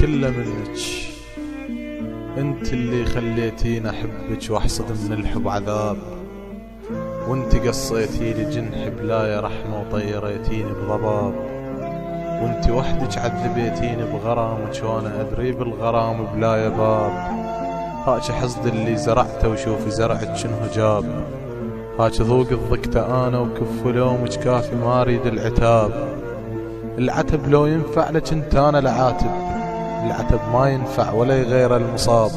كله منك، انت اللي خليتيني احبك واحصد من الحب عذاب، وانت قصيتي لي جنح بلايا رحمة وطيريتيني بضباب، وانت وحدك عذبيتيني بغرامك وانا ادري بالغرام بلايا باب. هاك حصد اللي زرعته وشوفي زرعك شنو جاب، هاك ذوق الضكته انا وكف لومك كافي ما اريد العتاب. العتب لو ينفع لك انت انا العاتب، العتب ما ينفع ولا يغير المصاب،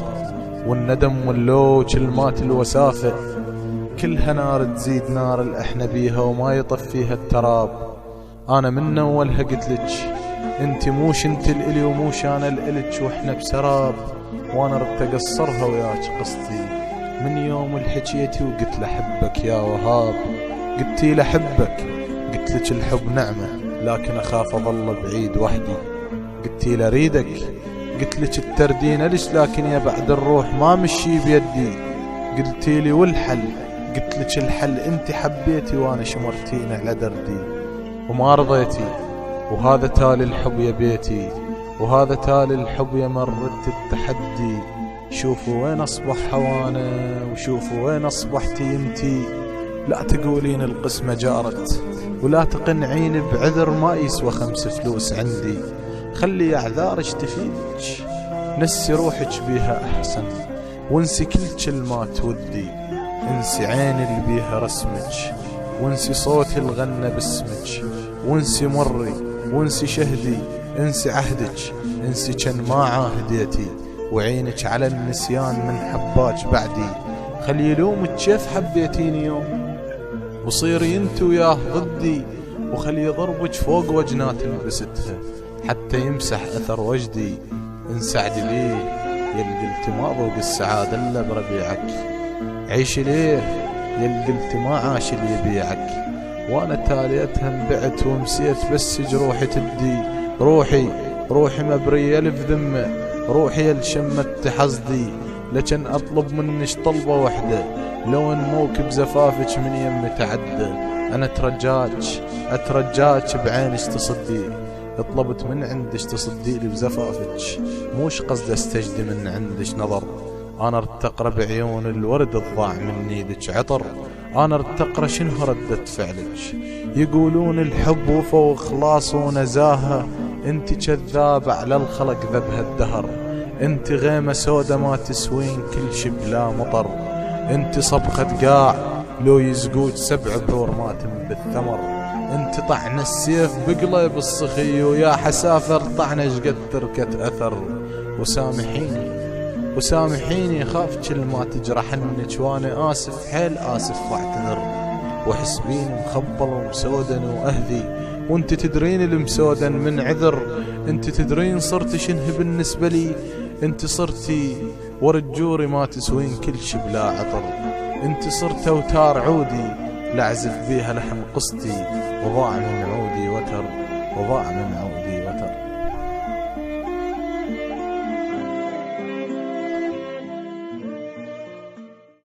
والندم واللوج المات الوسافة كلها نار تزيد نار الاحنا بيها وما يطفيها التراب. انا من اول قلتلك انت موش انت الالي وموش انا الالك، واحنا بسراب وانا ردت اقصرها وياك قصتي من يوم الحكيتي وقلت لحبك يا وهاب. قلتي لحبك قلتلك الحب نعمة لكن اخاف اظل بعيد وحدي، قلتي لريدك قلتلك التردين ليش لكن يا بعد الروح ما مشي بيدي، قلتي لي والحل قلتلك الحل انت حبيتي وانا شمرتين على دردي وما رضيتي، وهذا تالي الحب يا بيتي وهذا تالي الحب يا مرت التحدي. شوفوا وين اصبح هوانا وشوفوا وين اصبحتي انتي، لا تقولين القسمة جارت ولا تقنعين بعذر ما يسوى 5 فلوس عندي، خلي اعذارك تفيدك نسي روحك بيها احسن، وانسي كل كلمات ودي، انسي عيني اللي بيها رسمك، وانسي صوتي الغنى باسمك، وانسي مري وانسي شهدي، انسي عهدك انسي كان ما عاهديتي، وعينك على النسيان من حباك بعدي، خلي يلومك كيف حبيتيني يوم وصيري انت وياه ضدي، وخلي يضربك فوق وجنات لبستها حتى يمسح اثر وجدي. انسعدي ليه يل قلت ما ذوق السعادة الا بربيعك، عيشي ليه يل قلت ما عاش اللي يبيعك، وانا تاليتها انبعت ومسيت بس جروحي تدي، روحي مبرية الف ذمة، روحي الشمت حصدي، لكن اطلب منش طلبة وحدة لو ان موكب زفافك من يم تعدى، انا اترجاك بعينش تصدي، طلبت من عندش تصدي لي بزفافك، موش قصد استجدي من عندش نظر، انا ارتقر بعيون الورد الضاع من ايدك عطر، انا ارتقر شنو ردة فعلك، يقولون الحب وفا وخلاص ونزاهة، انت كذاب على الخلق ذبها الدهر، انت غيمة سودة ما تسوين كل شي بلا مطر، انت صبخة قاع لو يزقوج 7 برور ما تنبت ثمر، انت طعن السيف بقلب الصخي ويا حسافر طعنش قد تركت اثر، وسامحيني خاف كل ما تجرحنك وانا اسف حيل اسف واعتذر، وحسبيني مخبل ومسودن واهذي، وانت تدرين المسودن من عذر، انت تدرين صرت شنه بالنسبة لي، انت صرتي ورجوري ما تسوين كل شي بلا عطر، انت صرت اوتار عودي لعزف بيها لحن قصتي، وضاع من عودي وتر.